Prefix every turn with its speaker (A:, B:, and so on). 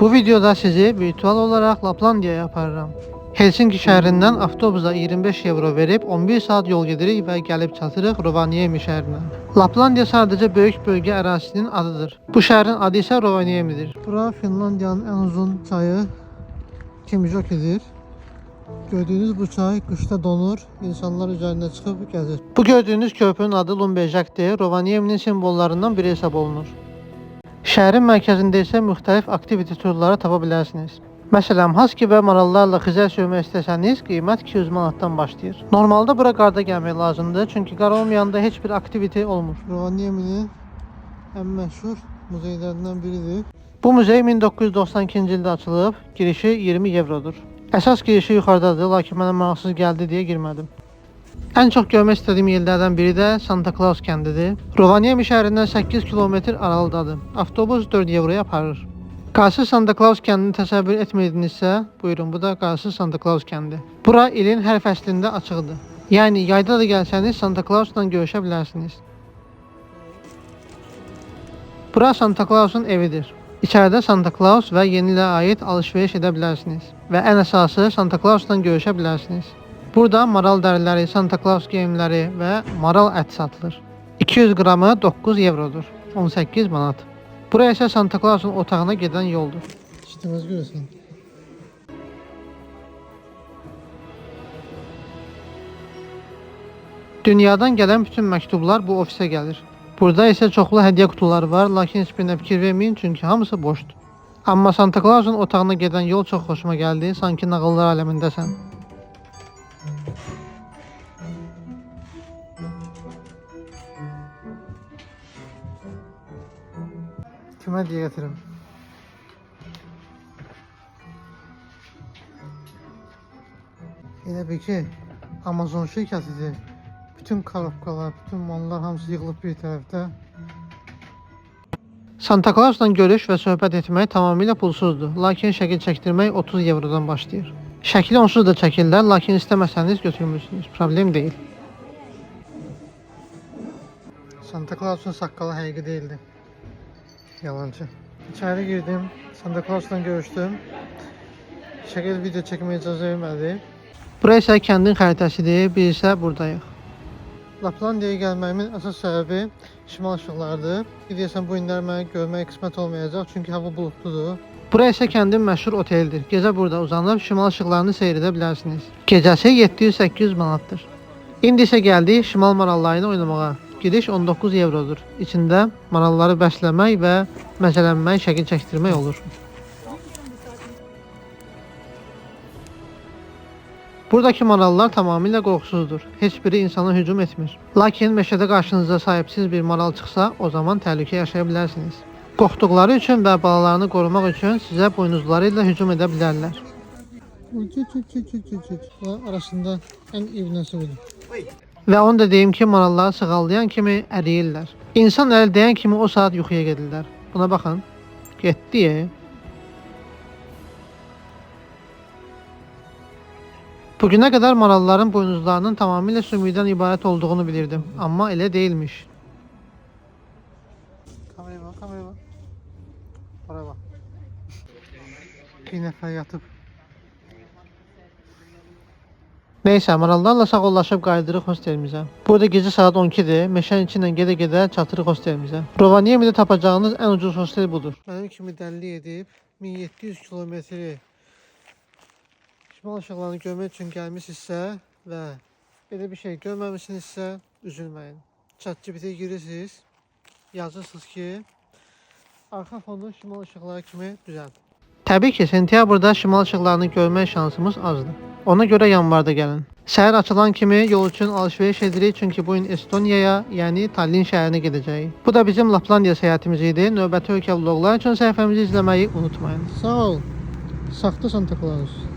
A: Bu videoda sizi virtual olarak Laplandiyaya aparıram. Helsinki şəhərindən avtobusa 25 euro verib 11 saat yol gedirik və gəlib çatırıq Rovaniemi şəhərinə. Laplandiya sadəcə böyük bölgə ərazisinin adıdır. Bu şəhərin adı isə Rovaniemidir. Bura Finlandiyanın ən uzun çayı Kemijokidir. Gördüyünüz bu çay qışda donur, insanlar üzerine çıxıb gəzir. Bu gördüyünüz körpünün adı Lumberjakdir, Rovanieminin simvollarından biri hesab olunur. Şəhərin mərkəzində isə müxtəlif aktivite turları tapa bilərsiniz. Məsələn, haski və marallarla xizər sürmək istəsəniz, qiymət 200 manatdan başlayır. Normalda bura qarda gəlmək lazımdır, çünki qar olmayanda heç bir aktivite olmur. Rovanieminin ən məşhur muzeylərindən biridir. Bu muzey 1992-ci ildə açılıb, girişi 20 eurodur. Əsas girişi yuxarıdadır, lakin mənə maraqsız gəldi deyə girmədim. Ən çox görmək istədiyim yerlərdən biri də Santa Claus kəndidir. Rovaniemi şəhərindən 8 kilometr aralıdadır. Avtobus 4 euroya aparır. Qarsız Santa Claus kəndini təsəvvür etmirdinizsə, buyurun, bu da Qarsız Santa Claus kəndi. Bura ilin hər fəslində açıqdır. Yəni yayda da gəlsəniz Santa Clausla görüşə bilərsiniz. Bura Santa Clausun evidir. İçəridə Santa Claus və yeni ilə aid alış-veriş edə bilərsiniz. Və ən əsası Santa Clausla görüşə bilərsiniz. Burada maral dəriləri, Santa Claus geyimləri və maral ət satılır. 200 qramı 9 eurodur, 18 manat. Buraya isə Santa Clausun otağına gedən yoldur. İştiniz görürsən. Dünyadan gələn bütün məktublar bu ofisə gəlir. Burada isə çoxlu hədiyyə qutuları var, lakin heç birinə fikir verməyin, çünki hamısı boşdur. Amma Santa Clausun otağına gedən yol çox xoşuma gəldi, sanki nağıllar aləmindəsən. Kimə deyə gətirim? Elə bil ki, Amazon şirkətidir. Bütün korobkalar, bütün mallar hamısı yığılıb bir tərəfdə. Santa Clausla görüş və söhbət etmək tamamilə pulsuzdur, lakin şəkil çəkdirmək 30 eurodan başlayır. Şəkili onsuz da çəkirlər, lakin istəməsəniz götürmürsünüz, problem deyil. Santa Clausun saqqalı həqiqi deyildi. Yalancı. İçəri girdim, Santa Clausla görüşdüm. Şəkil video çəkməyə icazə vermədi. Bura isə kəndin xəritəsidir, biz isə buradayıq. Laplandiyaya gəlməyimin əsas səbəbi şimal işıqlarıdır. Deyəsən bu günlər mənə görməyə qismət olmayacaq, çünki hava buludludur. Bura isə kəndin məşhur oteldir. Gecə burada uzanıb şimal işıqlarını seyr edə bilərsiniz. Gecəsi 700-800 manatdır. İndi isə gəldik şimal marallarını oynamağa. Giriş 19 eurodur. İçində maralları bəsləmək və məzələnmək, şəkil çəkdirmək olur. Buradakı marallar tamamilə qorxusuzdur. Heç biri insana hücum etmir. Lakin meşədə qarşınıza sahipsiz bir maral çıxsa, o zaman təhlükə yaşaya bilərsiniz. Qorxduqları üçün və balalarını qorumaq üçün sizə buynuzları ilə hücum edə bilərlər. Arasında ən ivnəsi budur. Və onu da deyim ki, maralları sığallayan kimi əriyirlər. İnsan əl dəyən kimi o saat yuxuya gedirlər. Buna baxın. Getdi. Bugünə qədər maralların buynuzlarının tamamilə sümükdən ibarət olduğunu bilirdim. Amma elə deyilmiş. Kameraya bak, kameraya bak. Oraya bak. Bir nəfər yatıb. Neysə, marallarla sağollaşıb qayıdırıq hostelimizə. Burada gecə saat 12-dir. Meşənin içindən gedə-gedə çatırıq hostelimizə. Rovaniemidə tapacağınız ən ucuz hostel budur. Mənim kimi dəlli edib 1700 kilometri şimal işıqlarını görmək üçün gəlmişsinizsə və belə bir şey görməmişsinizsə üzülməyin. ChatGPT-yə girirsiniz, yazırsınız ki, arxa fonu şimal işıqları kimi düzəlt. Təbii ki, sentyabrda şimal işıqlarını görmək şansımız azdır. Ona görə yanvarda gəlin. Səhər açılan kimi yol üçün alış-veriş edirik, çünki bu gün Estoniyaya, yəni Tallinn şəhərinə gedəcəyik. Bu da bizim Laplandiya səyahətimiz idi. Növbəti ölkə vloqlar üçün səhifəmizi izləməyi unutmayın. Sağ ol. Saxta Santa Claus.